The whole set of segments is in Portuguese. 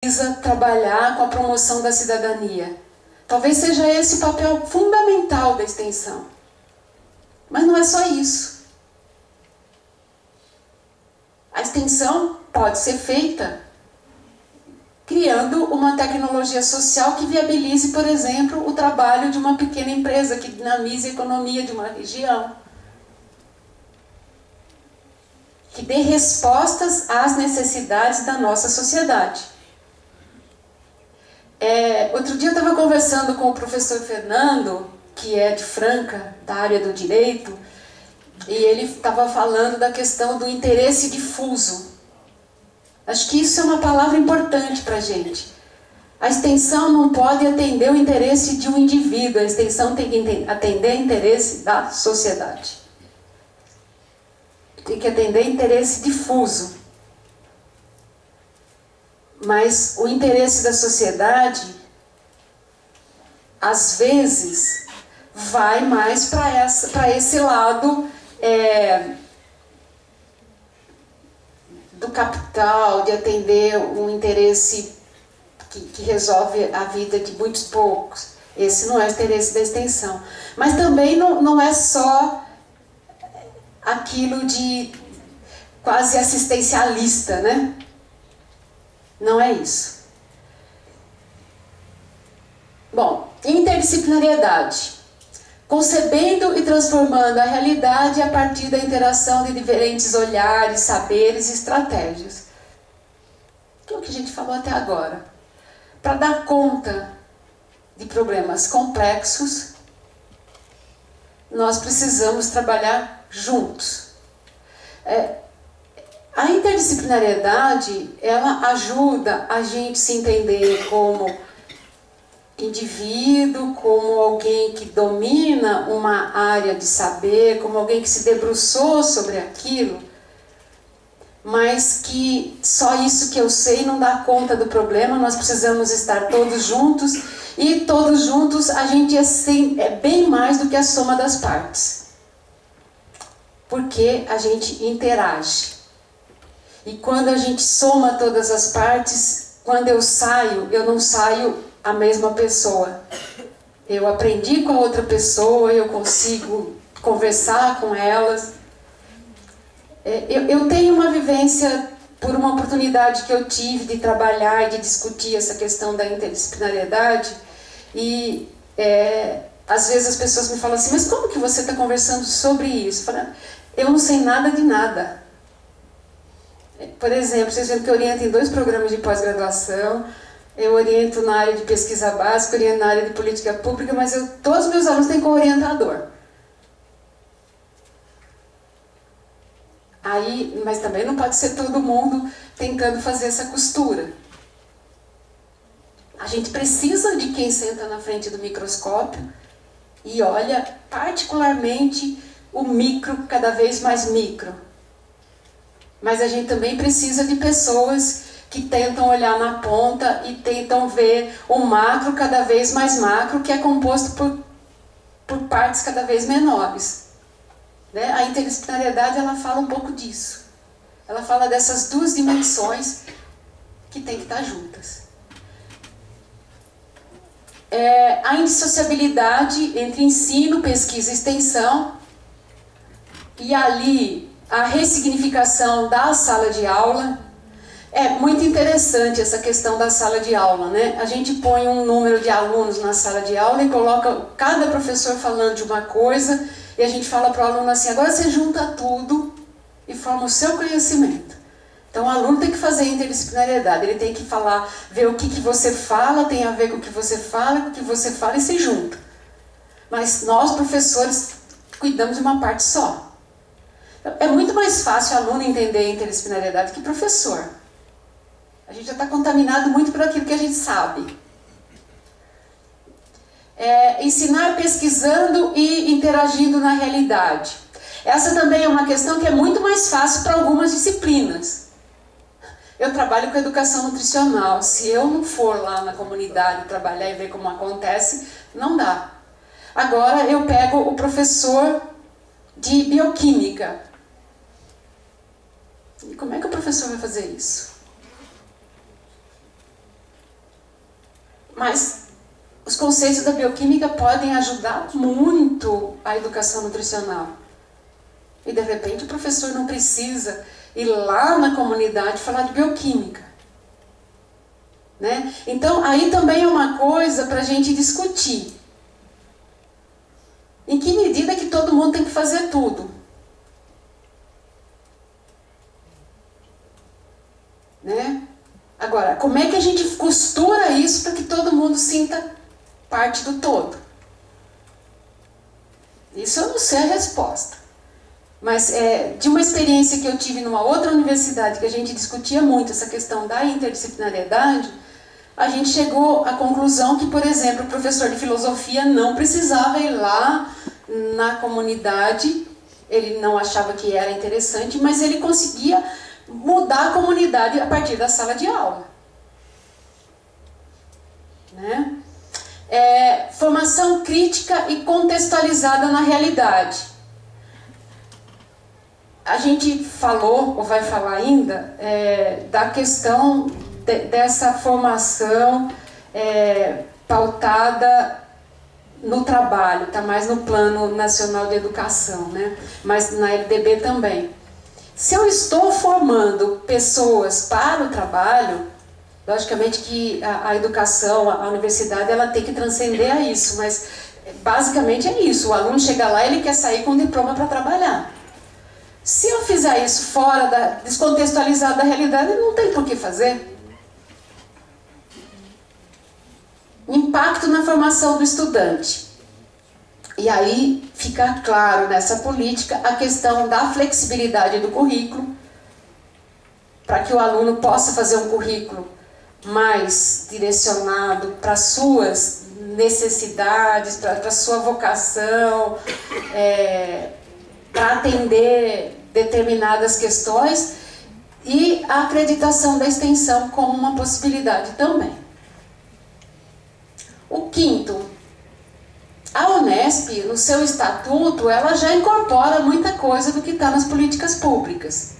precisa trabalhar com a promoção da cidadania. Talvez seja esse o papel fundamental da extensão. Mas não é só isso. A extensão pode ser feita criando uma tecnologia social que viabilize, por exemplo, o trabalho de uma pequena empresa, que dinamize a economia de uma região. Que dê respostas às necessidades da nossa sociedade. Outro dia eu estava conversando com o professor Fernando, que é de Franca, da área do direito, e ele estava falando da questão do interesse difuso. Acho que isso é uma palavra importante para a gente. A extensão não pode atender o interesse de um indivíduo, a extensão tem que atender o interesse da sociedade. Tem que atender interesse difuso. Mas o interesse da sociedade, às vezes, vai mais para esse lado do capital, de atender um interesse que resolve a vida de muitos poucos. Esse não é o interesse da extensão. Mas também não é só aquilo de quase assistencialista, né? Não é isso. Bom, interdisciplinariedade. Concebendo e transformando a realidade a partir da interação de diferentes olhares, saberes e estratégias. Que é o que a gente falou até agora. Para dar conta de problemas complexos, nós precisamos trabalhar juntos. A interdisciplinariedade, ela ajuda a gente se entender como indivíduo, como alguém que domina uma área de saber, como alguém que se debruçou sobre aquilo, mas que só isso que eu sei não dá conta do problema, nós precisamos estar todos juntos, e todos juntos a gente é bem mais do que a soma das partes, porque a gente interage. E quando a gente soma todas as partes, quando eu saio, eu não saio a mesma pessoa. Eu aprendi com a outra pessoa, eu consigo conversar com elas. Eu tenho uma vivência por uma oportunidade que eu tive de trabalhar e de discutir essa questão da interdisciplinariedade, e às vezes as pessoas me falam assim, mas como que você está conversando sobre isso? Eu falo, eu não sei nada de nada. Por exemplo, vocês viram que eu oriento em 2 programas de pós-graduação, eu oriento na área de pesquisa básica, oriento na área de política pública, mas todos os meus alunos têm co-orientador. Mas também não pode ser todo mundo tentando fazer essa costura. A gente precisa de quem senta na frente do microscópio e olha particularmente o micro, cada vez mais micro. Mas a gente também precisa de pessoas que tentam olhar na ponta e tentam ver o macro cada vez mais macro, que é composto por partes cada vez menores. Né? A interdisciplinariedade, ela fala um pouco disso. Ela fala dessas 2 dimensões que tem que estar juntas. A indissociabilidade entre ensino, pesquisa e extensão, e ali a ressignificação da sala de aula. É muito interessante essa questão da sala de aula, né? A gente põe um número de alunos na sala de aula e coloca cada professor falando de uma coisa, e a gente fala para o aluno assim, agora você junta tudo e forma o seu conhecimento. Então o aluno tem que fazer interdisciplinariedade, ele tem que falar, ver o que você fala, tem a ver com o que você fala, com o que você fala e se junta. Mas nós, professores, cuidamos de uma parte só. É muito mais fácil o aluno entender a interdisciplinariedade que o professor. A gente já está contaminado muito por aquilo que a gente sabe. Ensinar pesquisando e interagindo na realidade. Essa também é uma questão que é muito mais fácil para algumas disciplinas. Eu trabalho com educação nutricional. Se eu não for lá na comunidade trabalhar e ver como acontece, não dá. Agora eu pego o professor de bioquímica. E como é que o professor vai fazer isso? Mas os conceitos da bioquímica podem ajudar muito a educação nutricional. E de repente o professor não precisa ir lá na comunidade falar de bioquímica. Né? Então aí também é uma coisa para a gente discutir. Em que medida que todo mundo tem que fazer tudo? Né? Agora, como é que a gente costura isso para que todo mundo sinta parte do todo? Isso eu não sei a resposta. Mas de uma experiência que eu tive numa outra universidade, que a gente discutia muito essa questão da interdisciplinariedade, a gente chegou à conclusão que, por exemplo, o professor de filosofia não precisava ir lá na comunidade, ele não achava que era interessante, mas ele conseguia mudar a comunidade a partir da sala de aula. Né? Formação crítica e contextualizada na realidade. A gente falou, ou vai falar ainda, da questão dessa formação pautada no trabalho, está mais no Plano Nacional de Educação, né? Mas na LDB também. Se eu estou formando pessoas para o trabalho, logicamente que a educação, a universidade, ela tem que transcender a isso, mas basicamente é isso, o aluno chega lá e ele quer sair com um diploma para trabalhar. Se eu fizer isso fora, descontextualizado da realidade, não tem por que fazer. Impacto na formação do estudante. E aí fica claro nessa política a questão da flexibilidade do currículo, para que o aluno possa fazer um currículo mais direcionado para suas necessidades, para a sua vocação, para atender determinadas questões, e a acreditação da extensão como uma possibilidade também. O quinto, a Unesp, no seu estatuto, ela já incorpora muita coisa do que está nas políticas públicas,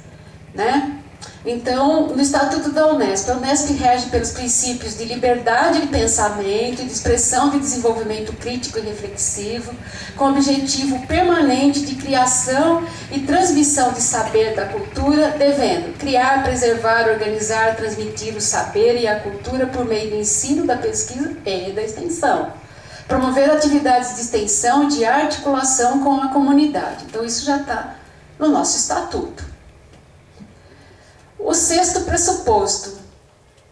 né? Então, no estatuto da Unesp, a Unesp rege pelos princípios de liberdade de pensamento e de expressão de desenvolvimento crítico e reflexivo, com objetivo permanente de criação e transmissão de saber da cultura, devendo criar, preservar, organizar, transmitir o saber e a cultura por meio do ensino, da pesquisa e da extensão. Promover atividades de extensão e de articulação com a comunidade. Então, isso já está no nosso estatuto. O sexto pressuposto,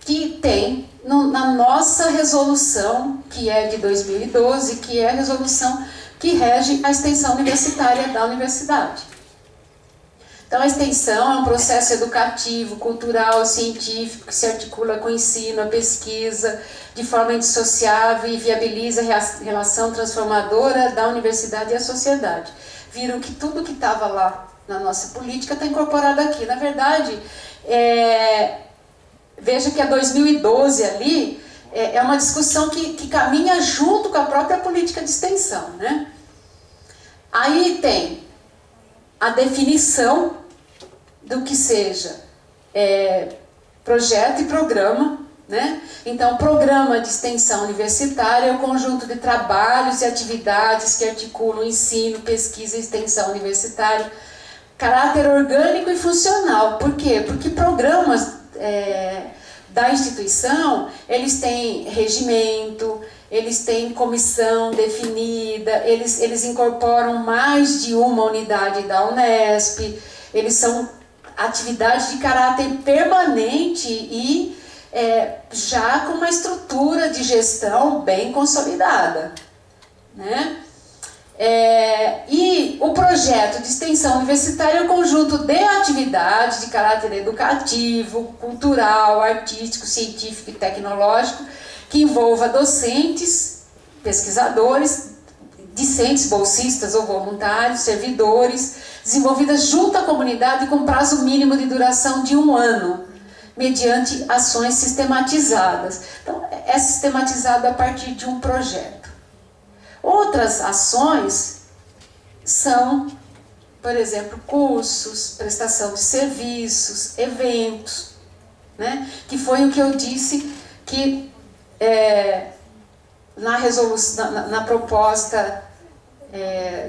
que tem na nossa resolução, que é de 2012, que é a resolução que rege a extensão universitária da universidade. Então, a extensão é um processo educativo, cultural, científico, que se articula com o ensino, a pesquisa, de forma indissociável e viabiliza a relação transformadora da universidade e a sociedade. Viram que tudo que estava lá na nossa política está incorporado aqui. Na verdade, veja que a 2012 ali é uma discussão que caminha junto com a própria política de extensão, né? Aí tem a definição do que seja projeto e programa, né? Então, programa de extensão universitária é o conjunto de trabalhos e atividades que articulam ensino, pesquisa e extensão universitária, caráter orgânico e funcional. Por quê? Porque programas da instituição, eles têm regimento, eles têm comissão definida, eles incorporam mais de uma unidade da Unesp, eles são atividades de caráter permanente e já com uma estrutura de gestão bem consolidada, né? E o projeto de extensão universitária é um conjunto de atividades de caráter educativo, cultural, artístico, científico e tecnológico que envolva docentes, pesquisadores, discentes, bolsistas ou voluntários, servidores, desenvolvidas junto à comunidade com prazo mínimo de duração de 1 ano, mediante ações sistematizadas. Então, é sistematizado a partir de um projeto. Outras ações são, por exemplo, cursos, prestação de serviços, eventos, né? Que foi o que eu disse que na resolução, na proposta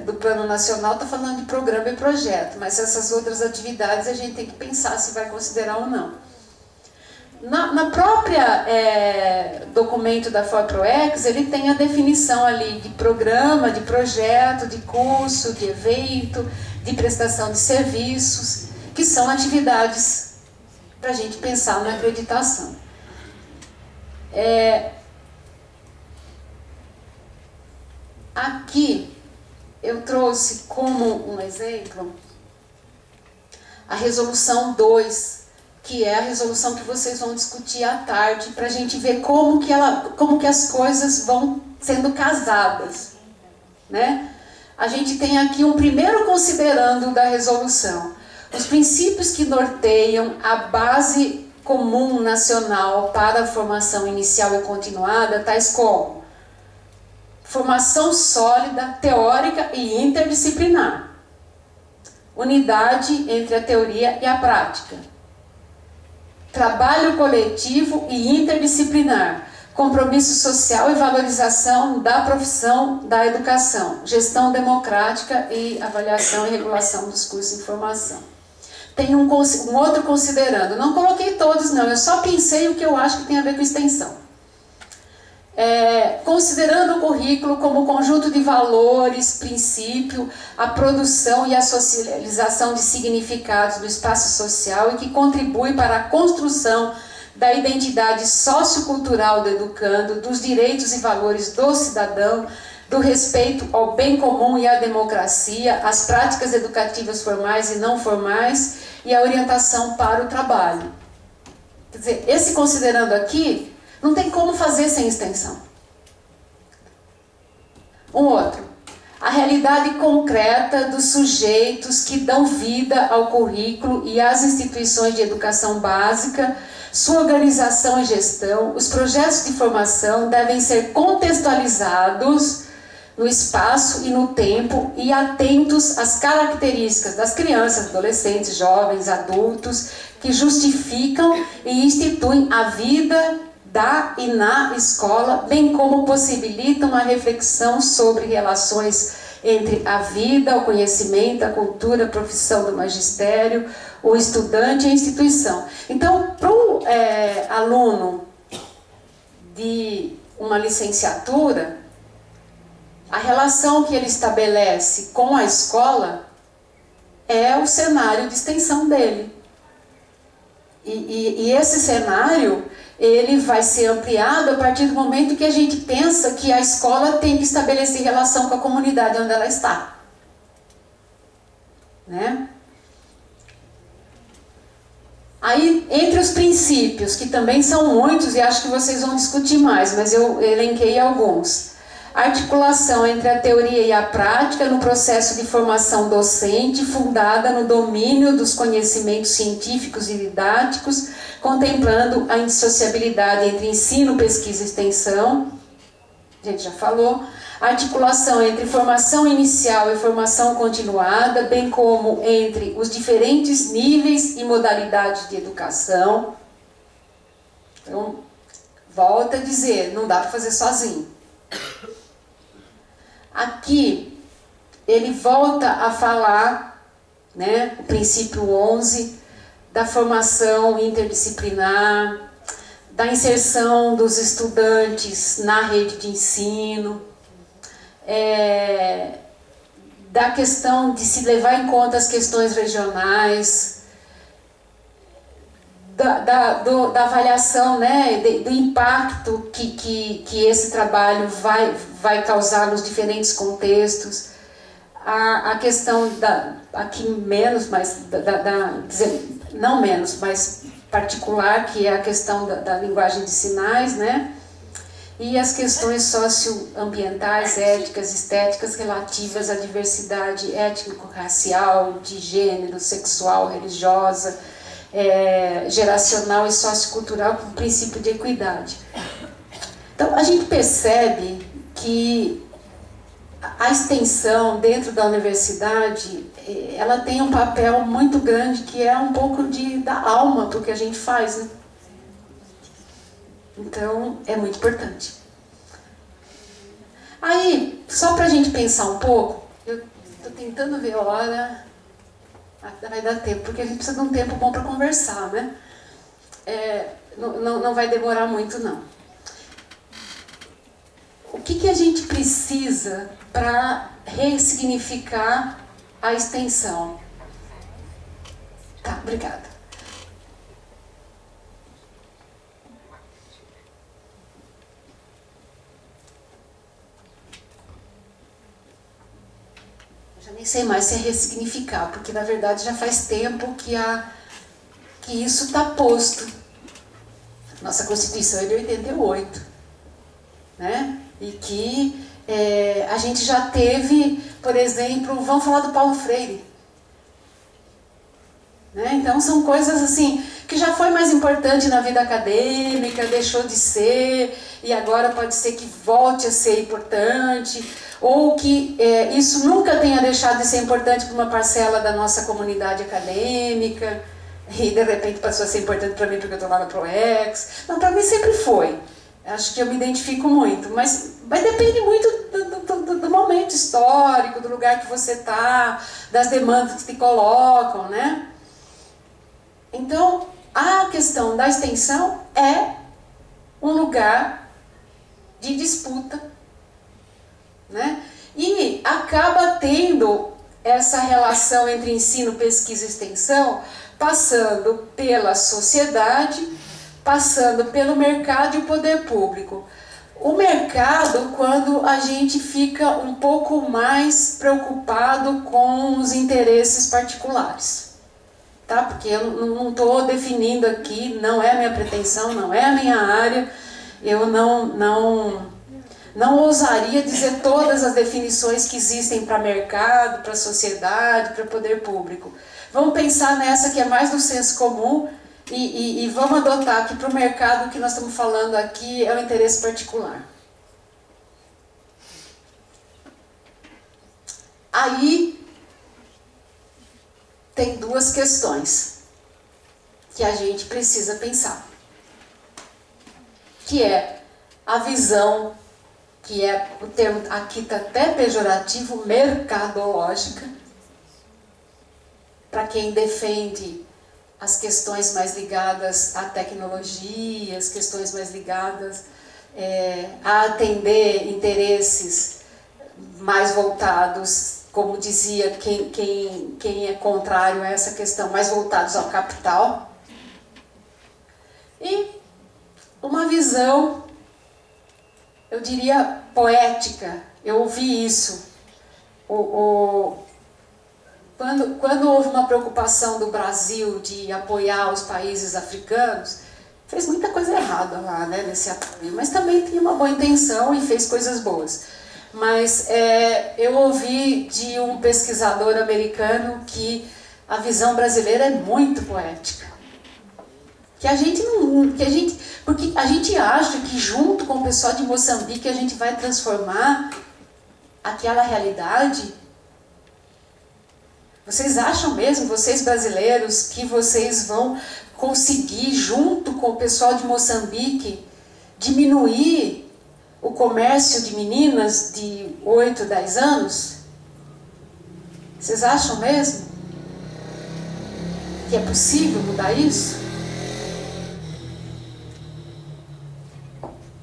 do Plano Nacional, está falando de programa e projeto, mas essas outras atividades a gente tem que pensar se vai considerar ou não. Na própria documento da FOPROEX, ele tem a definição ali de programa, de projeto, de curso, de evento, de prestação de serviços, que são atividades para a gente pensar na acreditação. Aqui eu trouxe como um exemplo a resolução 2, que é a resolução que vocês vão discutir à tarde, para a gente ver como que as coisas vão sendo casadas, né? A gente tem aqui um primeiro considerando da resolução. Os princípios que norteiam a base comum nacional para a formação inicial e continuada, tais como formação sólida, teórica e interdisciplinar, unidade entre a teoria e a prática, trabalho coletivo e interdisciplinar, compromisso social e valorização da profissão da educação, gestão democrática e avaliação e regulação dos cursos de formação. Tem um outro considerando, não coloquei todos não, eu só pensei o que eu acho que tem a ver com extensão. Considerando o currículo como conjunto de valores, princípio, a produção e a socialização de significados do espaço social e que contribui para a construção da identidade sociocultural do educando, dos direitos e valores do cidadão, do respeito ao bem comum e à democracia, às práticas educativas formais e não formais e a orientação para o trabalho. Quer dizer, esse considerando aqui, não tem como fazer sem extensão. Um outro. A realidade concreta dos sujeitos que dão vida ao currículo e às instituições de educação básica, sua organização e gestão, os projetos de formação devem ser contextualizados no espaço e no tempo e atentos às características das crianças, adolescentes, jovens, adultos, que justificam e instituem a vida da e na escola, bem como possibilitam a reflexão sobre relações entre a vida, o conhecimento, a cultura, a profissão do magistério, o estudante e a instituição. Então, para o aluno de uma licenciatura, a relação que ele estabelece com a escola é o cenário de extensão dele. E esse cenário, ele vai ser ampliado a partir do momento que a gente pensa que a escola tem que estabelecer relação com a comunidade onde ela está. Né? Aí, entre os princípios, que também são muitos e acho que vocês vão discutir mais, mas eu elenquei alguns. Articulação entre a teoria e a prática no processo de formação docente, fundada no domínio dos conhecimentos científicos e didáticos, contemplando a indissociabilidade entre ensino, pesquisa e extensão. A gente já falou. Articulação entre formação inicial e formação continuada, bem como entre os diferentes níveis e modalidades de educação. Então, volto a dizer, não dá para fazer sozinho. Aqui, ele volta a falar, né, o princípio 11, da formação interdisciplinar, da inserção dos estudantes na rede de ensino, da questão de se levar em conta as questões regionais, da avaliação, né, do impacto que esse trabalho vai causar nos diferentes contextos, a questão aqui menos, mas não menos, mas particular, que é a questão da linguagem de sinais, né, e as questões socioambientais, éticas, estéticas relativas à diversidade étnico-racial, de gênero, sexual, religiosa, geracional e sociocultural, com o princípio de equidade. Então, a gente percebe que a extensão dentro da universidade, ela tem um papel muito grande, que é um pouco da alma para o que a gente faz, né? Então, é muito importante. Aí, só para a gente pensar um pouco, eu estou tentando ver a hora, vai dar tempo, porque a gente precisa de um tempo bom para conversar, né? Não vai demorar muito, não. O que a gente precisa para ressignificar a extensão? Tá, obrigada. Eu já nem sei mais se é ressignificar, porque na verdade já faz tempo que isso está posto. Nossa Constituição é de 88, né? E que a gente já teve, por exemplo, vamos falar do Paulo Freire. Né? Então são coisas assim, que já foi mais importante na vida acadêmica, deixou de ser, e agora pode ser que volte a ser importante, ou que isso nunca tenha deixado de ser importante para uma parcela da nossa comunidade acadêmica, e de repente passou a ser importante para mim porque eu estou lá na ProEx. Não, para mim sempre foi. Acho que eu me identifico muito, mas depende muito do momento histórico, do lugar que você está, das demandas que te colocam, né? Então, a questão da extensão é um lugar de disputa, né? E acaba tendo essa relação entre ensino, pesquisa e extensão, passando pela sociedade, passando pelo mercado e o poder público. O mercado, quando a gente fica um pouco mais preocupado com os interesses particulares, tá? Porque eu não estou definindo aqui, não é a minha pretensão, não é a minha área, eu não ousaria dizer todas as definições que existem para mercado, para sociedade, para poder público. Vamos pensar nessa que é mais do senso comum e vamos adotar que para o mercado o que nós estamos falando aqui é o interesse particular. Aí tem duas questões que a gente precisa pensar, que é a visão, que é o termo aqui está até pejorativo, mercadológica, para quem defende as questões mais ligadas à tecnologia, as questões mais ligadas a atender interesses mais voltados, como dizia quem é contrário a essa questão, mais voltados ao capital. E uma visão, eu diria, poética. Eu ouvi isso. Quando houve uma preocupação do Brasil de apoiar os países africanos, fez muita coisa errada lá, né, nesse apoio, mas também tinha uma boa intenção e fez coisas boas. Mas eu ouvi de um pesquisador americano que a visão brasileira é muito poética. Porque a gente acha que junto com o pessoal de Moçambique a gente vai transformar aquela realidade. Vocês acham mesmo, vocês brasileiros, que vocês vão conseguir, junto com o pessoal de Moçambique, diminuir o comércio de meninas de 8, 10 anos? Vocês acham mesmo que é possível mudar isso?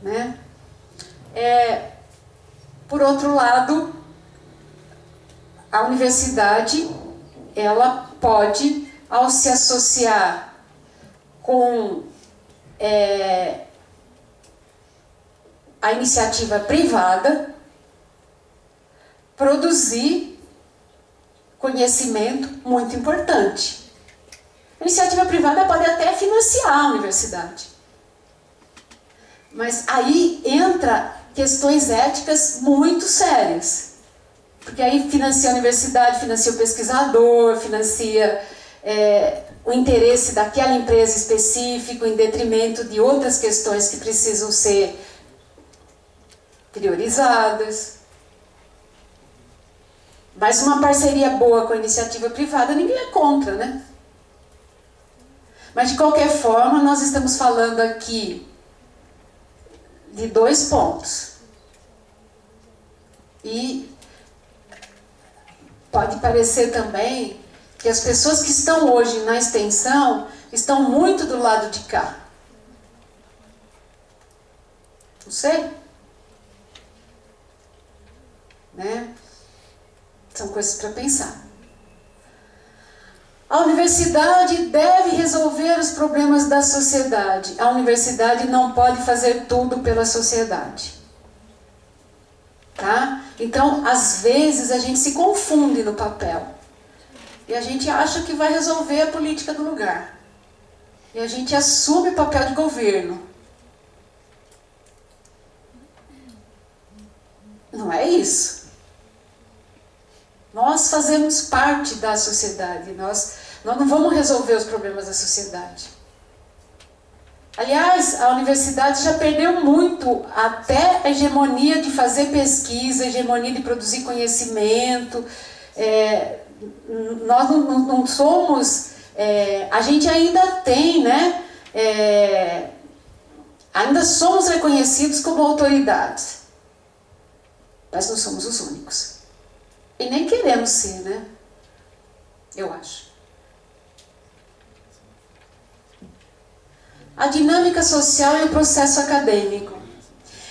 Né? Por outro lado, a universidade, ela pode, ao se associar com a iniciativa privada, produzir conhecimento muito importante. A iniciativa privada pode até financiar a universidade. Mas aí entra questões éticas muito sérias. Porque aí financia a universidade, financia o pesquisador, financia o interesse daquela empresa específica em detrimento de outras questões que precisam ser priorizadas. Mas uma parceria boa com a iniciativa privada, ninguém é contra, né? Mas de qualquer forma, nós estamos falando aqui de dois pontos. E pode parecer também que as pessoas que estão hoje na extensão estão muito do lado de cá. Não sei. Né? São coisas para pensar. A universidade deve resolver os problemas da sociedade. A universidade não pode fazer tudo pela sociedade. Tá? Então, às vezes, a gente se confunde no papel. E a gente acha que vai resolver a política do lugar. E a gente assume o papel de governo. Não é isso. Nós fazemos parte da sociedade. Nós não vamos resolver os problemas da sociedade. Aliás, a universidade já perdeu muito até a hegemonia de fazer pesquisa, a hegemonia de produzir conhecimento. Nós não somos... a gente ainda tem, né? Ainda somos reconhecidos como autoridades. Mas não somos os únicos. E nem queremos ser, né? Eu acho. A dinâmica social e o processo acadêmico.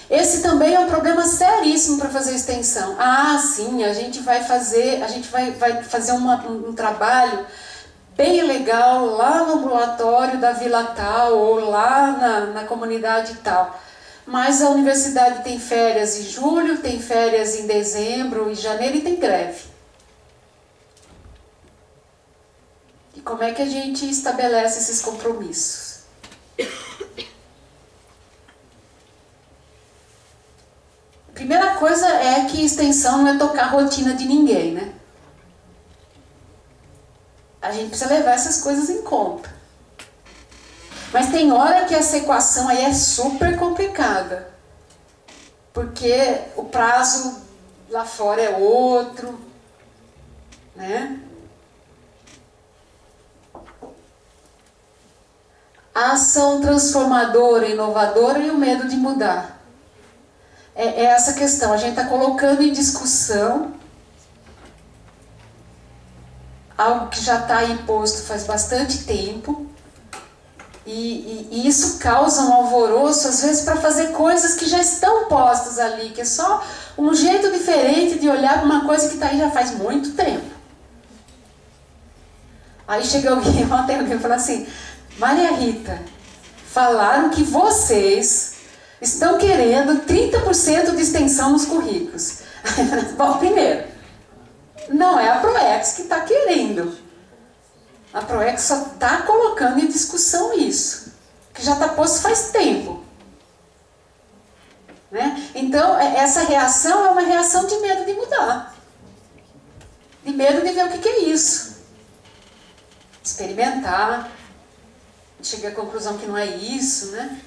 Esse também é um problema seríssimo para fazer extensão. Ah, sim, a gente vai fazer um trabalho bem legal lá no ambulatório da vila tal, ou lá na comunidade tal. Mas a universidade tem férias em julho, tem férias em dezembro, em janeiro e tem greve. E como é que a gente estabelece esses compromissos? Primeira coisa é que extensão não é tocar a rotina de ninguém, né? A gente precisa levar essas coisas em conta. Mas tem hora que essa equação aí é super complicada. Porque o prazo lá fora é outro, né? A ação transformadora, inovadora e o medo de mudar. É essa questão, a gente está colocando em discussão algo que já está aí posto faz bastante tempo. E isso causa um alvoroço, às vezes, para fazer coisas que já estão postas ali, que é só um jeito diferente de olhar para uma coisa que está aí já faz muito tempo. Aí chega alguém, ontem alguém falou assim, Maria Rita, falaram que vocês estão querendo 30% de extensão nos currículos. Bom, primeiro, não é a ProEx que está querendo. A ProEx só está colocando em discussão isso, que já está posto faz tempo. Né? Então, essa reação é uma reação de medo de mudar. De medo de ver o que é isso. Experimentar, chegar à conclusão que não é isso, né?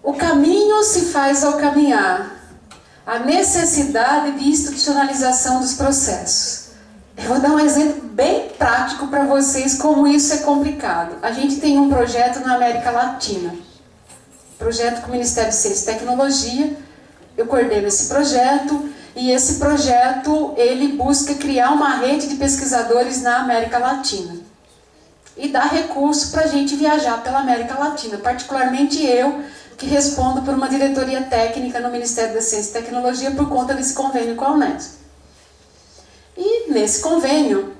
O caminho se faz ao caminhar. A necessidade de institucionalização dos processos. Eu vou dar um exemplo bem prático para vocês como isso é complicado. A gente tem um projeto na América Latina. Projeto com o Ministério de Ciência e Tecnologia. Eu coordeno esse projeto e esse projeto ele busca criar uma rede de pesquisadores na América Latina. E dá recurso para a gente viajar pela América Latina, particularmente eu, que respondo por uma diretoria técnica no Ministério da Ciência e Tecnologia por conta desse convênio com a Unesp. E nesse convênio,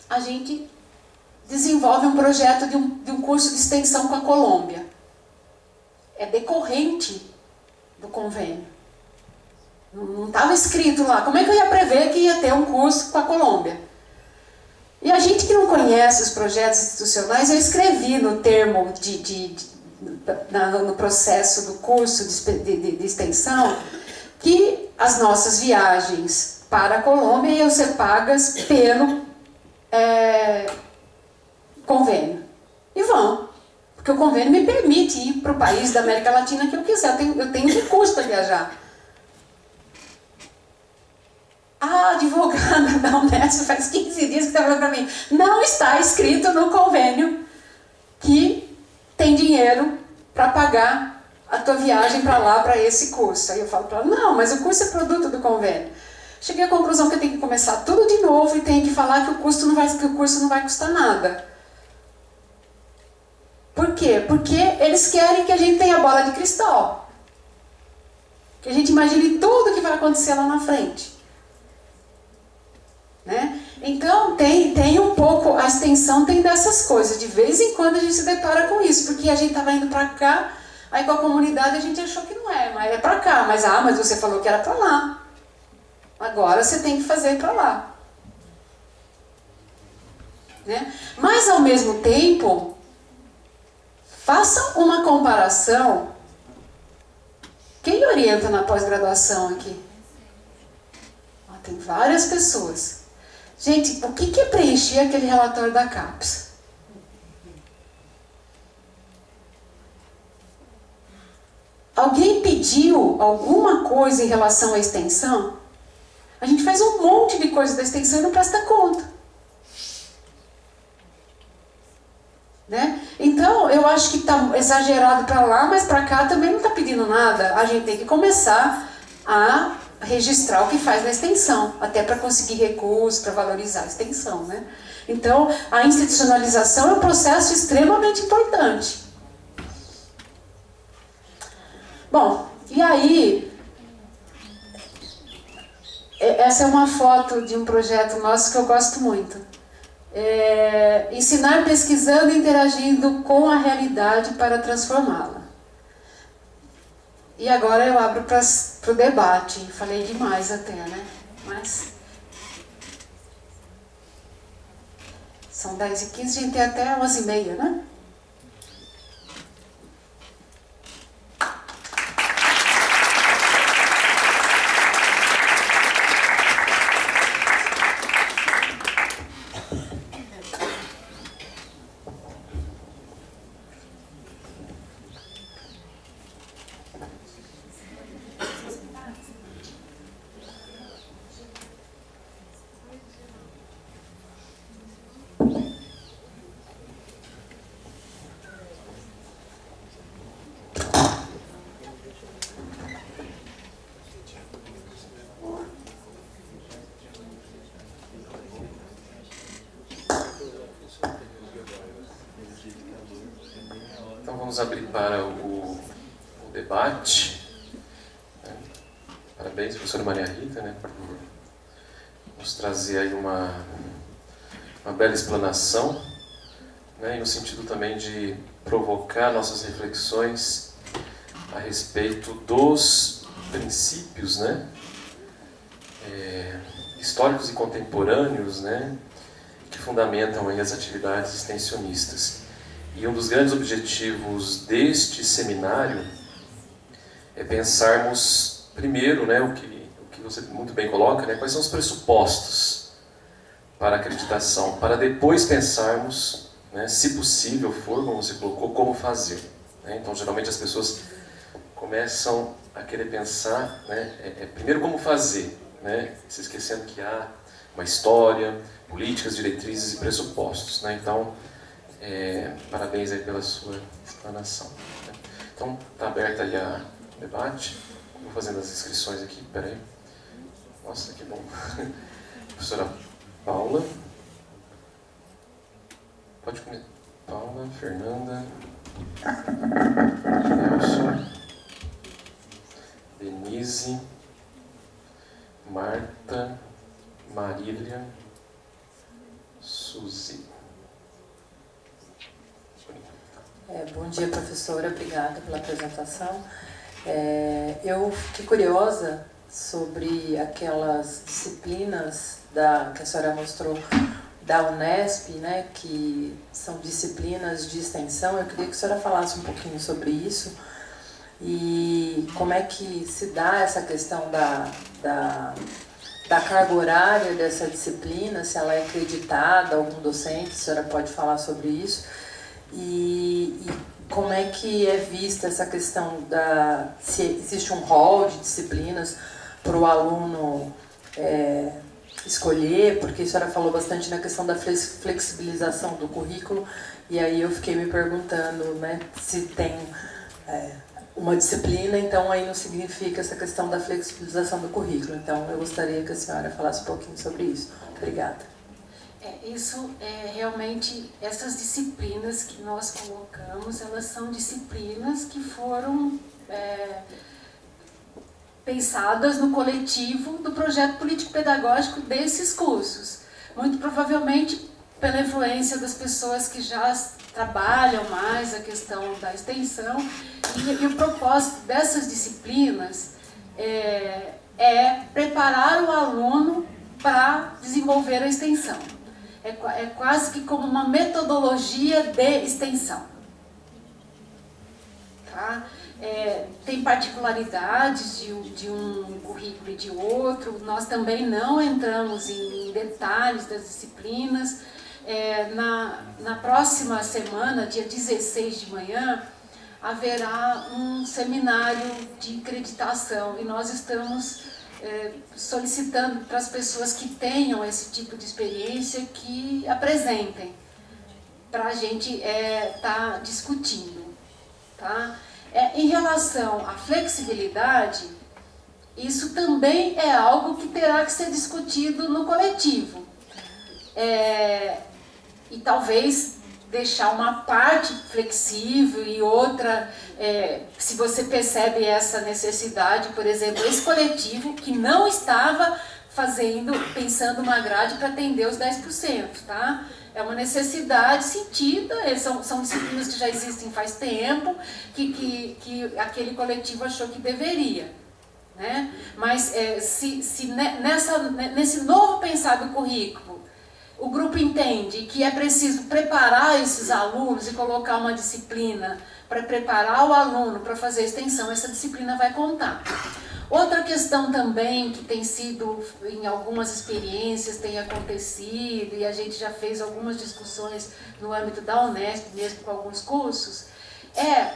a gente desenvolve um projeto de um curso de extensão com a Colômbia. É decorrente do convênio. Não estava escrito lá. Como é que eu ia prever que ia ter um curso com a Colômbia? E a gente que não conhece os projetos institucionais, eu escrevi no termo no processo do curso de extensão que as nossas viagens para a Colômbia iam ser pagas pelo convênio. E vão, porque o convênio me permite ir para o país da América Latina que eu quiser, eu tenho recurso para viajar. A advogada da Unesp faz 15 dias que está falando para mim, não está escrito no convênio que tem dinheiro para pagar a tua viagem para lá, para esse curso. Aí eu falo para ela, não, mas o curso é produto do convênio. Cheguei à conclusão que eu tenho que começar tudo de novo e tenho que falar que o curso não vai custar nada. Por quê? Porque eles querem que a gente tenha bola de cristal. Que a gente imagine tudo que vai acontecer lá na frente. Né? Então, tem um pouco, a extensão tem dessas coisas. De vez em quando a gente se depara com isso, porque a gente estava indo para cá, aí com a comunidade a gente achou que não é, mas é para cá. Mas você falou que era para lá. Agora você tem que fazer para lá. Né? Mas, ao mesmo tempo, façam uma comparação. Quem orienta na pós-graduação aqui? Tem várias pessoas. Gente, o que é preencher aquele relatório da CAPES? Alguém pediu alguma coisa em relação à extensão? A gente faz um monte de coisa da extensão e não presta conta. Né? Então, eu acho que está exagerado para lá, mas para cá também não está pedindo nada. A gente tem que começar a registrar o que faz na extensão, até para conseguir recursos, para valorizar a extensão. Né? Então, a institucionalização é um processo extremamente importante. Bom, e aí, essa é uma foto de um projeto nosso que eu gosto muito. Ensinar pesquisando e interagindo com a realidade para transformá-la. E agora eu abro para o debate. Falei demais até, né? Mas são 10h15, a gente tem até 11h30, né? Então vamos abrir para o debate. Parabéns, professora Maria Rita, né, por nos trazer aí uma bela explanação, né, e no sentido também de provocar nossas reflexões a respeito dos princípios, né, históricos e contemporâneos, né, que fundamentam aí as atividades extensionistas. E um dos grandes objetivos deste seminário é pensarmos, primeiro, né, o que você muito bem coloca, né, quais são os pressupostos para a acreditação, para depois pensarmos, né, se possível for, como você colocou, como fazer. Né? Então, geralmente as pessoas começam a querer pensar, né, primeiro como fazer, né, se esquecendo que há uma história, políticas, diretrizes e pressupostos. Né? Então, parabéns aí pela sua explanação. Né? Então, está aberto aí o debate. Vou fazendo as inscrições aqui, peraí. Nossa, que bom. Professora Paula. Pode começar. Paula, Fernanda, Nelson, Denise, Marta, Marília, Suzy. Bom dia, professora. Obrigada pela apresentação. Eu fiquei curiosa sobre aquelas disciplinas que a senhora mostrou da Unesp, né, que são disciplinas de extensão. Eu queria que a senhora falasse um pouquinho sobre isso e como é que se dá essa questão da carga horária dessa disciplina, se ela é acreditada, algum docente, a senhora pode falar sobre isso. E como é que é vista essa questão se existe um rol de disciplinas para o aluno escolher, porque a senhora falou bastante na questão da flexibilização do currículo, e aí eu fiquei me perguntando, né, se tem uma disciplina, então aí não significa essa questão da flexibilização do currículo. Então eu gostaria que a senhora falasse um pouquinho sobre isso. Obrigada. Isso é realmente, essas disciplinas que nós colocamos, elas são disciplinas que foram pensadas no coletivo do projeto político-pedagógico desses cursos. Muito provavelmente pela influência das pessoas que já trabalham mais a questão da extensão, e o propósito dessas disciplinas é preparar o aluno para desenvolver a extensão. É quase que como uma metodologia de extensão. Tá? Tem particularidades de um currículo e de outro, nós também não entramos em detalhes das disciplinas. Na próxima semana, dia 16 de manhã, haverá um seminário de acreditação e nós estamos solicitando para as pessoas que tenham esse tipo de experiência que apresentem para a gente tá discutindo. Tá? Em relação à flexibilidade, isso também é algo que terá que ser discutido no coletivo. E talvez deixar uma parte flexível e outra, se você percebe essa necessidade, por exemplo, esse coletivo que não estava pensando uma grade para atender os 10%, tá? É uma necessidade sentida, são disciplinas que já existem faz tempo, que aquele coletivo achou que deveria. Né? Mas nesse novo pensar do currículo, o grupo entende que é preciso preparar esses alunos e colocar uma disciplina para preparar o aluno para fazer a extensão, essa disciplina vai contar. Outra questão também que tem sido, em algumas experiências, tem acontecido, e a gente já fez algumas discussões no âmbito da Unesp, mesmo com alguns cursos, é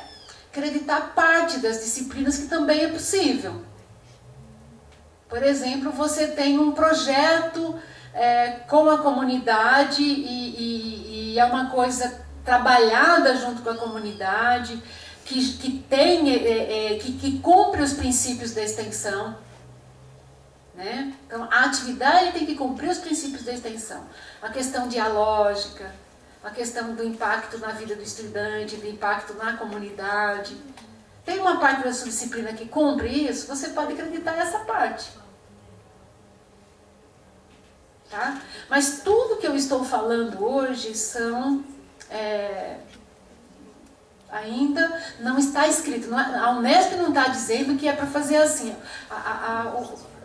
acreditar parte das disciplinas que também é possível. Por exemplo, você tem um projeto com a comunidade e é uma coisa trabalhada junto com a comunidade, que cumpre os princípios da extensão. Né? Então, a atividade tem que cumprir os princípios da extensão. A questão dialógica, a questão do impacto na vida do estudante, do impacto na comunidade. Tem uma parte da sua disciplina que cumpre isso, você pode acreditar nessa parte. Tá? Mas tudo que eu estou falando hoje ainda não está escrito. A Unesp não está dizendo que é para fazer assim.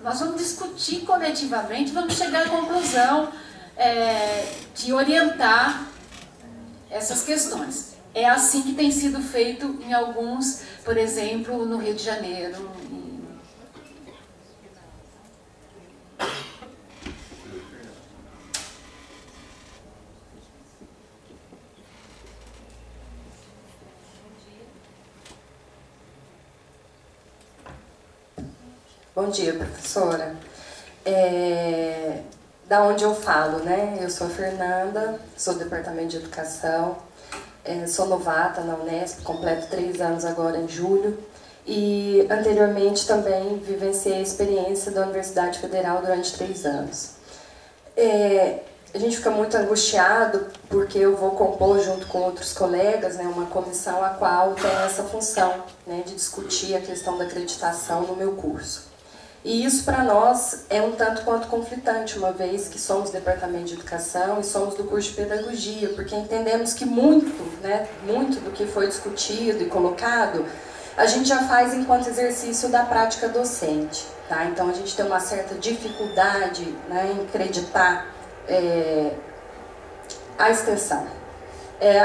Nós vamos discutir coletivamente, vamos chegar à conclusão de orientar essas questões. É assim que tem sido feito em alguns, por exemplo, no Rio de Janeiro. Bom dia, professora. Da onde eu falo, né? Eu sou a Fernanda, sou do Departamento de Educação, sou novata na Unesp, completo 3 anos agora em julho, e anteriormente também vivenciei a experiência da Universidade Federal durante 3 anos. A gente fica muito angustiado porque eu vou compor junto com outros colegas, né, uma comissão a qual tem essa função, né, de discutir a questão da acreditação no meu curso. E isso para nós é um tanto quanto conflitante, uma vez que somos do Departamento de Educação e somos do curso de Pedagogia, porque entendemos que muito do que foi discutido e colocado, a gente já faz enquanto exercício da prática docente. Tá? Então a gente tem uma certa dificuldade, né, em acreditar a extensão.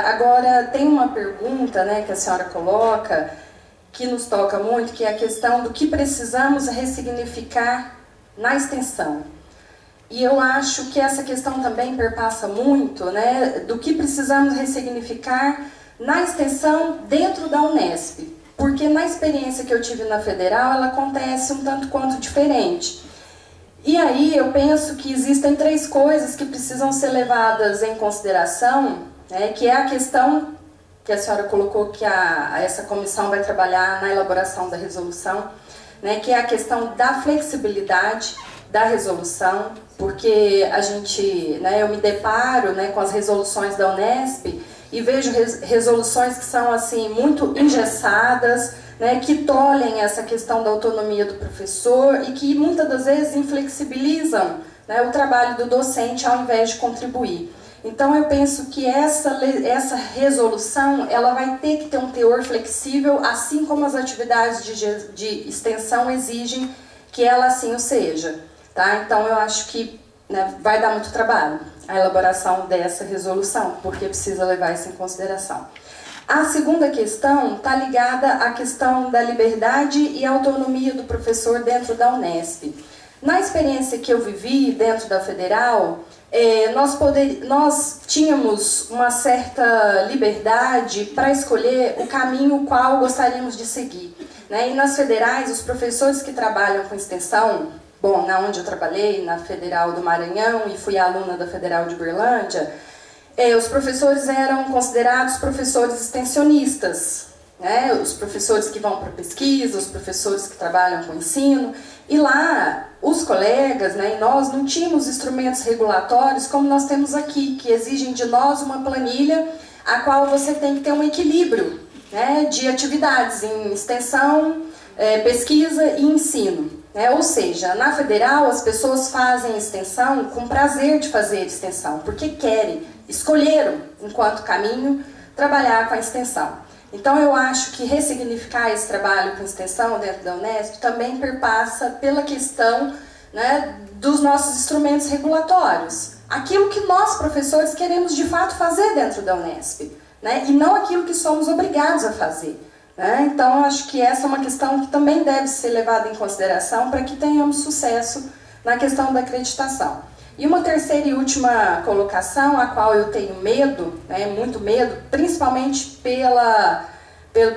Agora, tem uma pergunta, né, que a senhora coloca, que nos toca muito, que é a questão do que precisamos ressignificar na extensão. E eu acho que essa questão também perpassa muito, né, do que precisamos ressignificar na extensão dentro da Unesp. Porque na experiência que eu tive na Federal, ela acontece um tanto quanto diferente. E aí eu penso que existem 3 coisas que precisam ser levadas em consideração, né, que é a questão que a senhora colocou que essa comissão vai trabalhar na elaboração da resolução, né, que é a questão da flexibilidade da resolução, porque a gente, né, eu me deparo, né, com as resoluções da Unesp e vejo resoluções que são assim muito engessadas, né, que tolhem essa questão da autonomia do professor e que muitas das vezes inflexibilizam, né, o trabalho do docente ao invés de contribuir. Então eu penso que essa resolução ela vai ter que ter um teor flexível, assim como as atividades de extensão exigem que ela assim o seja. Tá? Então eu acho que, né, vai dar muito trabalho a elaboração dessa resolução, porque precisa levar isso em consideração. A segunda questão está ligada à questão da liberdade e autonomia do professor dentro da Unesp. Na experiência que eu vivi dentro da Federal, nós tínhamos uma certa liberdade para escolher o caminho qual gostaríamos de seguir, né? E nas federais, os professores que trabalham com extensão, bom, na onde eu trabalhei, na Federal do Maranhão e fui aluna da Federal de Uberlândia, os professores eram considerados professores extensionistas, né? Os professores que vão para pesquisa, os professores que trabalham com ensino, e lá os colegas, né, e nós não tínhamos instrumentos regulatórios como nós temos aqui, que exigem de nós uma planilha a qual você tem que ter um equilíbrio, né, de atividades em extensão, pesquisa e ensino. Ou seja, na Federal as pessoas fazem extensão com prazer de fazer extensão, porque querem, escolheram, enquanto caminho, trabalhar com a extensão. Então eu acho que ressignificar esse trabalho com extensão dentro da Unesp também perpassa pela questão, né, dos nossos instrumentos regulatórios. Aquilo que nós, professores, queremos de fato fazer dentro da Unesp, né, e não aquilo que somos obrigados a fazer. Né? Então eu acho que essa é uma questão que também deve ser levada em consideração para que tenhamos sucesso na questão da acreditação. E uma terceira e última colocação, a qual eu tenho medo, né, muito medo, principalmente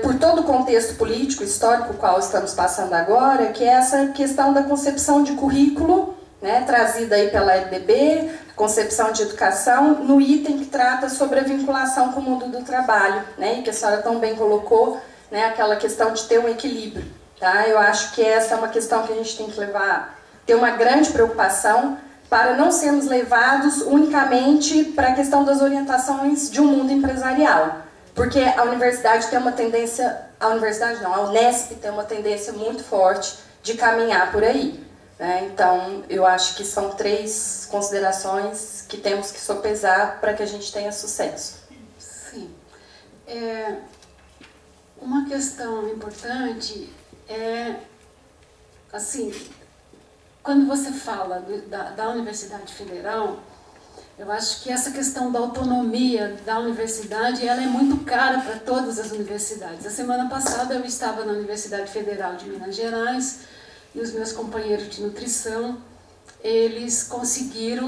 por todo o contexto político, histórico, qual estamos passando agora, que é essa questão da concepção de currículo, né, trazida aí pela LDB, concepção de educação, no item que trata sobre a vinculação com o mundo do trabalho, né, e que a senhora tão bem colocou, né, aquela questão de ter um equilíbrio. Tá? Eu acho que essa é uma questão que a gente tem que ter uma grande preocupação, para não sermos levados unicamente para a questão das orientações de um mundo empresarial. Porque a universidade tem uma tendência, a Unesp tem uma tendência muito forte de caminhar por aí. Né? Então, eu acho que são 3 considerações que temos que sopesar para que a gente tenha sucesso. Sim. Uma questão importante é, assim, quando você fala da Universidade Federal, eu acho que essa questão da autonomia da universidade, ela é muito cara para todas as universidades. A semana passada eu estava na Universidade Federal de Minas Gerais e os meus companheiros de nutrição, eles conseguiram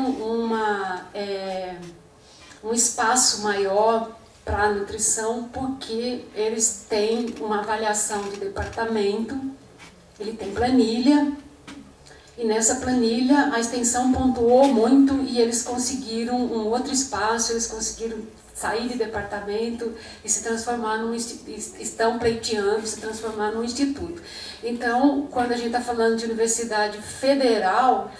um espaço maior para a nutrição porque eles têm uma avaliação de departamento, ele tem planilha, e nessa planilha a extensão pontuou muito e eles conseguiram um outro espaço, eles conseguiram sair de departamento e se transformar estão pleiteando se transformar num instituto. Então, quando a gente está falando de universidade federal,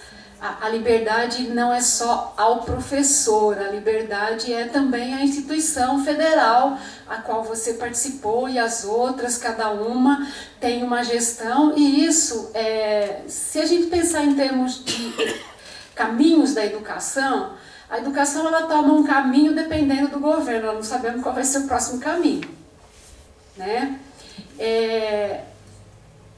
a liberdade não é só ao professor, a liberdade é também à instituição federal, a qual você participou e as outras, cada uma tem uma gestão, e isso, se a gente pensar em termos de caminhos da educação, a educação ela toma um caminho dependendo do governo, nós não sabemos qual vai ser o próximo caminho. Né?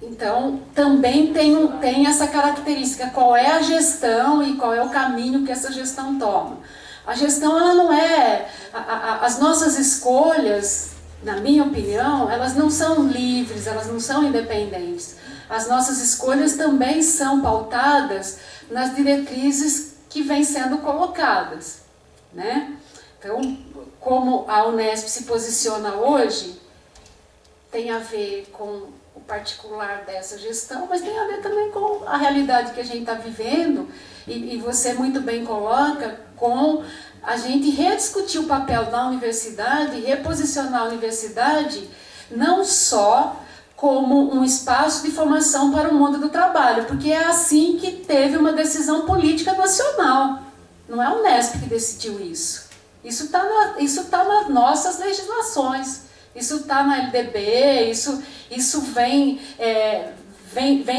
Então, também tem essa característica, qual é a gestão e qual é o caminho que essa gestão toma. A gestão, ela não é... As nossas escolhas, na minha opinião, elas não são livres, elas não são independentes. As nossas escolhas também são pautadas nas diretrizes que vêm sendo colocadas. Né? Então, como a Unesp se posiciona hoje, tem a ver com o particular dessa gestão, mas tem a ver também com a realidade que a gente está vivendo, e você muito bem coloca, com a gente rediscutir o papel da universidade, reposicionar a universidade não só como um espaço de formação para o mundo do trabalho, porque é assim que teve uma decisão política nacional. Não é a Unesp que decidiu isso. Isso tá nas nossas legislações, isso está na LDB, isso vem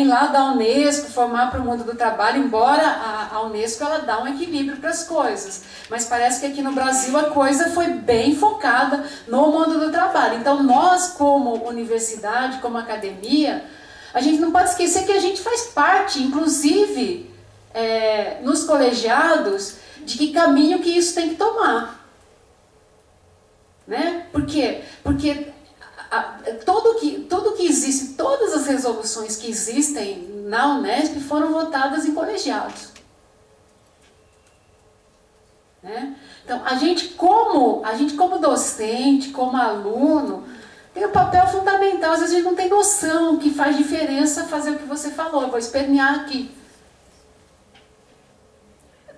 lá da Unesco, formar para o mundo do trabalho, embora a Unesco ela dá um equilíbrio para as coisas. Mas parece que aqui no Brasil a coisa foi bem focada no mundo do trabalho. Então nós, como universidade, como academia, a gente não pode esquecer que a gente faz parte, inclusive nos colegiados, de que caminho que isso tem que tomar. Né? Por quê? Porque tudo que existe, todas as resoluções que existem na Unesp foram votadas em colegiados. Né? Então, a gente como docente, como aluno, tem um papel fundamental. Às vezes a gente não tem noção que faz diferença fazer o que você falou. Eu vou espernear aqui.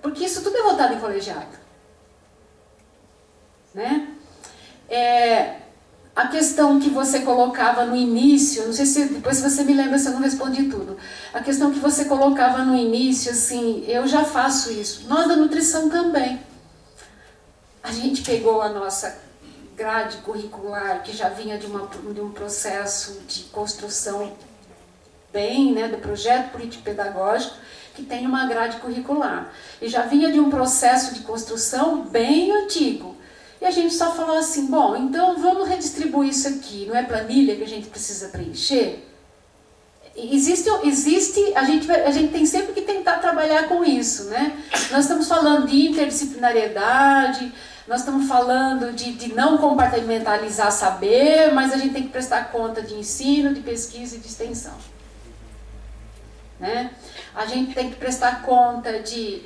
Porque isso tudo é votado em colegiado. Né? A questão que você colocava no início, não sei se depois você me lembra se eu não respondi tudo. A questão que você colocava no início, assim, eu já faço isso. Nós da nutrição também. A gente pegou a nossa grade curricular, que já vinha de um processo de construção bem, né, do projeto político-pedagógico, que tem uma grade curricular. E já vinha de um processo de construção bem antigo. E a gente só falou assim, bom, então vamos redistribuir isso aqui, não é planilha que a gente precisa preencher? A gente tem sempre que tentar trabalhar com isso, né? Nós estamos falando de interdisciplinariedade, nós estamos falando de não compartimentalizar saber, mas a gente tem que prestar conta de ensino, de pesquisa e de extensão. Né? A gente tem que prestar conta de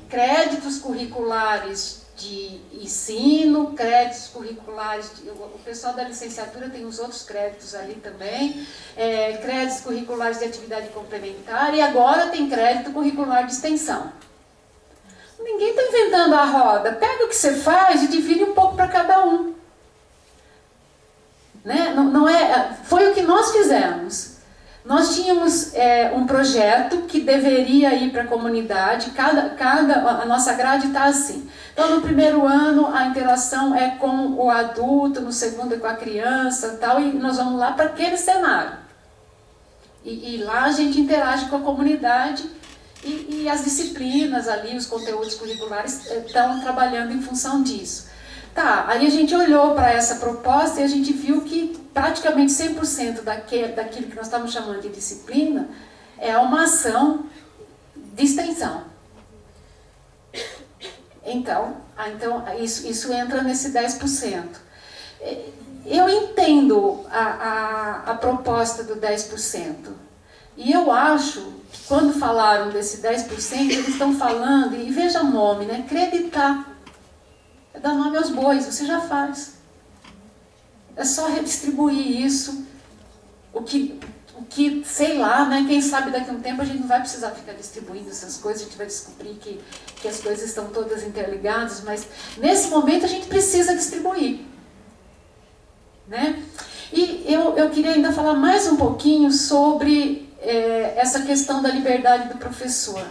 créditos curriculares de ensino, créditos curriculares, o pessoal da licenciatura tem os outros créditos ali também, créditos curriculares de atividade complementar, e agora tem crédito curricular de extensão. Ninguém está inventando a roda, pega o que você faz e divide um pouco para cada um. Né? Foi o que nós fizemos. Nós tínhamos um projeto que deveria ir para a comunidade, a nossa grade está assim. Então, no primeiro ano, a interação é com o adulto, no segundo é com a criança, tal, e nós vamos lá para aquele cenário. E lá a gente interage com a comunidade e as disciplinas ali, os conteúdos curriculares estão trabalhando em função disso. Tá, aí a gente olhou para essa proposta e a gente viu que praticamente 100% daquilo que nós estamos chamando de disciplina é uma ação de extensão. Então isso entra nesse 10%. Eu entendo a proposta do 10%. E eu acho que quando falaram desse 10%, eles estão falando, e veja o nome, né? Acreditar. É dar nome aos bois, você já faz. É só redistribuir isso. O que sei lá, né? Quem sabe daqui a um tempo a gente não vai precisar ficar distribuindo essas coisas, a gente vai descobrir que as coisas estão todas interligadas, mas nesse momento a gente precisa distribuir. Né? E eu queria ainda falar mais um pouquinho sobre essa questão da liberdade do professor.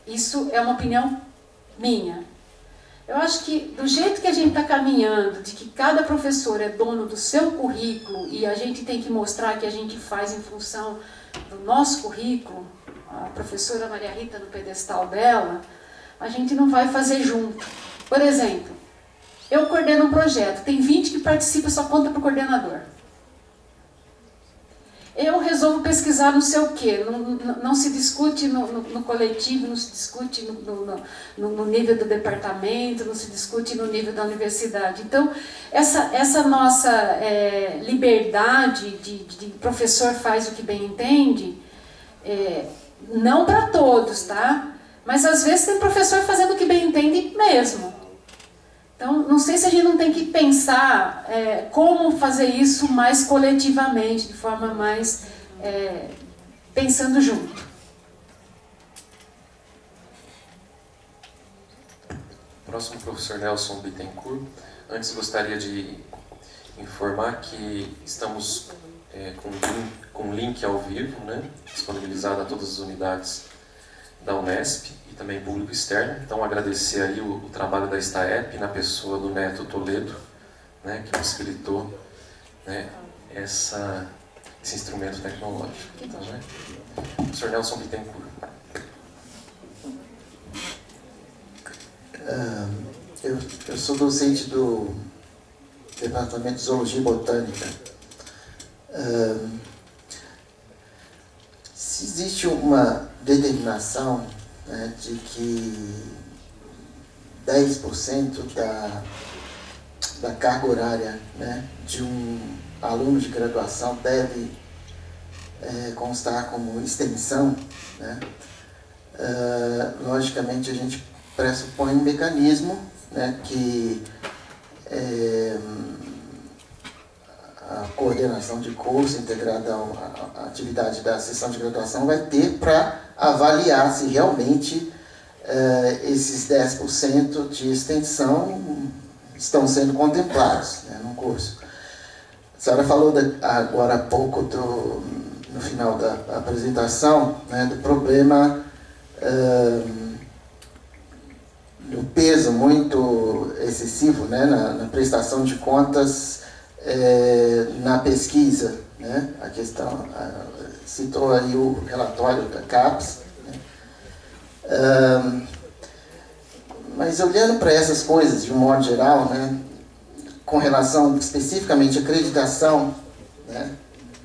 Isso é uma opinião minha. Eu acho que do jeito que a gente está caminhando, de que cada professor é dono do seu currículo e a gente tem que mostrar que a gente faz em função do nosso currículo, a professora Maria Rita no pedestal dela, a gente não vai fazer junto. Por exemplo, eu coordeno um projeto, tem 20 que participam, só conta para o coordenador. Eu resolvo pesquisar não sei o quê, não se discute no coletivo, não se discute no nível do departamento, não se discute no nível da universidade. Então, essa nossa liberdade de professor faz o que bem entende, não para todos, tá? Mas às vezes tem professor fazendo o que bem entende mesmo. Então, não sei se a gente não tem que pensar como fazer isso mais coletivamente, de forma mais pensando junto. Próximo, professor Nelson Bittencourt. Antes, gostaria de informar que estamos com um link ao vivo, né, disponibilizado a todas as unidades da Unesp e também público externo. Então, agradecer aí o trabalho da STAEP na pessoa do Neto Toledo, né, que possibilitou, né, esse instrumento tecnológico. Então, né, professor Nelson Bittencourt. Eu sou docente do Departamento de Zoologia e Botânica. Se existe uma determinação, né, de que 10% da carga horária, né, de um aluno de graduação deve constar como extensão, né, logicamente a gente pressupõe um mecanismo, né, que a coordenação de curso integrada à atividade da sessão de graduação vai ter para avaliar se realmente esses 10% de extensão estão sendo contemplados, né, no curso. A senhora falou agora há pouco, no final da apresentação, né, do problema do peso muito excessivo, né, na prestação de contas na pesquisa, né? A questão, citou aí o relatório da CAPES, né? Mas olhando para essas coisas de um modo geral, né, com relação especificamente à acreditação, né,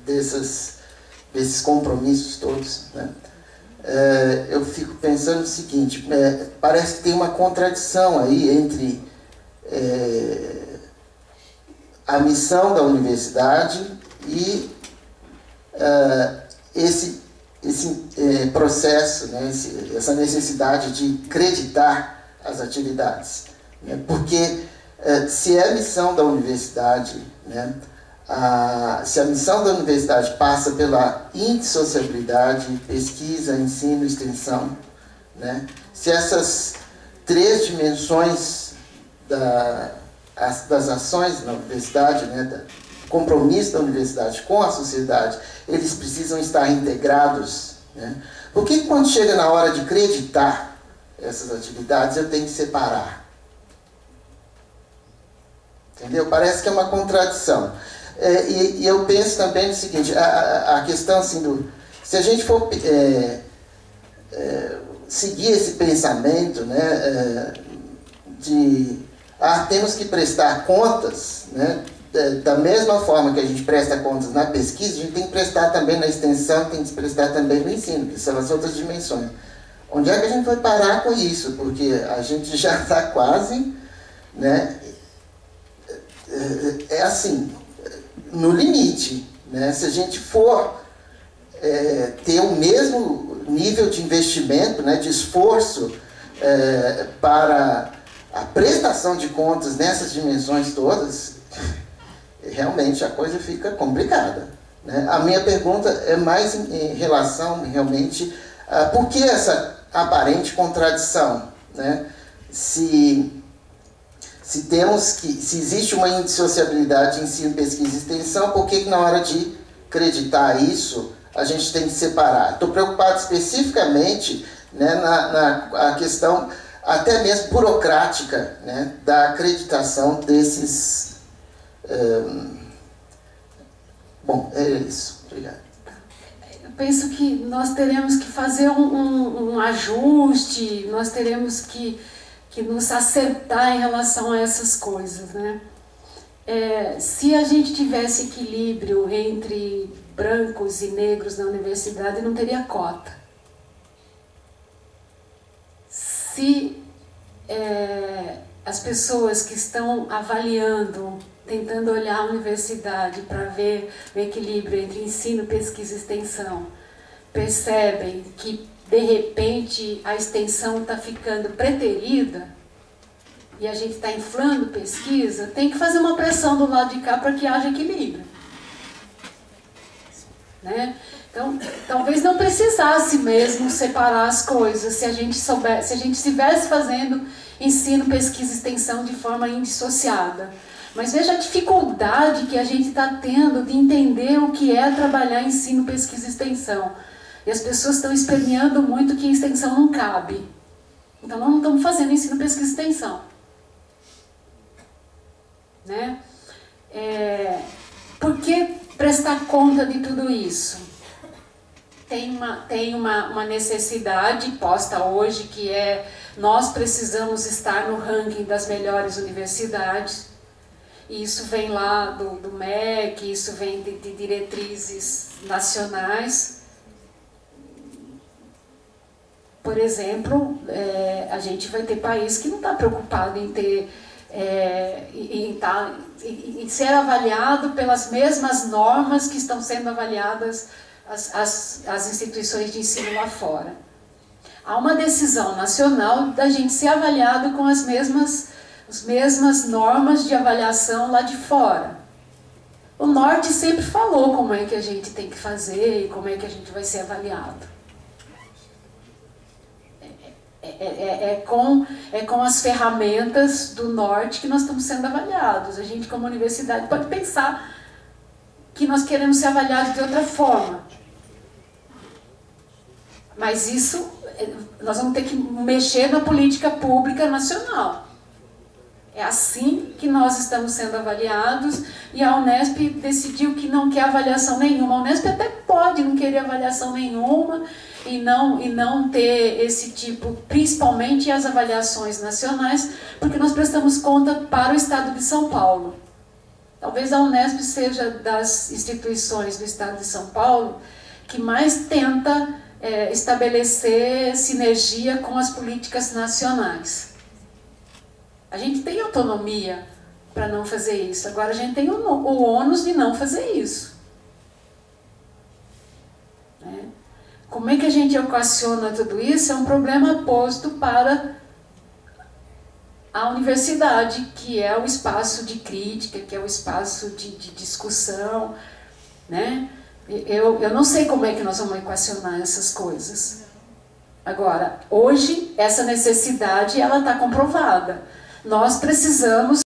desses compromissos todos, né, eu fico pensando o seguinte, parece que tem uma contradição aí entre a missão da universidade e esse processo, né, essa necessidade de creditar as atividades, né, porque se é a missão da universidade, né, se a missão da universidade passa pela indissociabilidade, pesquisa, ensino, extensão, né? Se essas três dimensões das ações na universidade, né, do compromisso da universidade com a sociedade, eles precisam estar integrados, né? Por que quando chega na hora de creditar essas atividades eu tenho que separar? Entendeu? Parece que é uma contradição. E eu penso também no seguinte, a questão assim se a gente for seguir esse pensamento, né, de temos que prestar contas, né, da mesma forma que a gente presta contas na pesquisa, a gente tem que prestar também na extensão, tem que prestar também no ensino, que são as outras dimensões. Onde é que a gente vai parar com isso? Porque a gente já está quase, né, assim, no limite, né? Se a gente for ter o mesmo nível de investimento, né, de esforço para a prestação de contas nessas dimensões todas, realmente a coisa fica complicada, né? A minha pergunta é mais em relação realmente a por que essa aparente contradição, né? Se existe uma indissociabilidade de ensino, pesquisa e extensão, por que na hora de creditar isso a gente tem que separar? Estou preocupado especificamente, né, na questão até mesmo burocrática, né, da acreditação desses... Bom, é isso. Obrigado. Eu penso que nós teremos que fazer um ajuste, nós teremos que nos acertar em relação a essas coisas, né? Se a gente tivesse equilíbrio entre brancos e negros na universidade, não teria cota. Se as pessoas que estão avaliando, tentando olhar a universidade para ver o equilíbrio entre ensino, pesquisa e extensão, percebem que de repente a extensão está ficando preterida, e a gente está inflando pesquisa, tem que fazer uma pressão do lado de cá para que haja equilíbrio. Né? Então, talvez não precisasse mesmo separar as coisas, se a gente soubesse, se a gente estivesse fazendo ensino, pesquisa e extensão de forma indissociada. Mas veja a dificuldade que a gente está tendo de entender o que é trabalhar ensino, pesquisa e extensão. E as pessoas estão esperneando muito que extensão não cabe. Então nós não estamos fazendo ensino, pesquisa e extensão. Né? Por que prestar conta de tudo isso? Tem uma necessidade posta hoje, que é: nós precisamos estar no ranking das melhores universidades. E isso vem lá do MEC, isso vem de diretrizes nacionais. Por exemplo, a gente vai ter país que não está preocupado em ter em ser avaliado pelas mesmas normas que estão sendo avaliadas as instituições de ensino lá fora. Há uma decisão nacional da gente ser avaliado com as mesmas normas de avaliação lá de fora. O Norte sempre falou como é que a gente tem que fazer e como é que a gente vai ser avaliado. Com as ferramentas do Norte que nós estamos sendo avaliados. A gente, como universidade, pode pensar que nós queremos ser avaliados de outra forma. Mas isso, nós vamos ter que mexer na política pública nacional. É assim que nós estamos sendo avaliados, e a Unesp decidiu que não quer avaliação nenhuma. A Unesp até pode não querer avaliação nenhuma e não ter esse tipo, principalmente as avaliações nacionais, porque nós prestamos conta para o Estado de São Paulo. Talvez a Unesp seja das instituições do Estado de São Paulo que mais tenta estabelecer sinergia com as políticas nacionais. A gente tem autonomia para não fazer isso. Agora a gente tem o ônus de não fazer isso. Né? Como é que a gente equaciona tudo isso? É um problema posto para a universidade, que é o espaço de crítica, que é o espaço de discussão. Né? Eu não sei como é que nós vamos equacionar essas coisas. Agora, hoje, essa necessidade ela está comprovada. Nós precisamos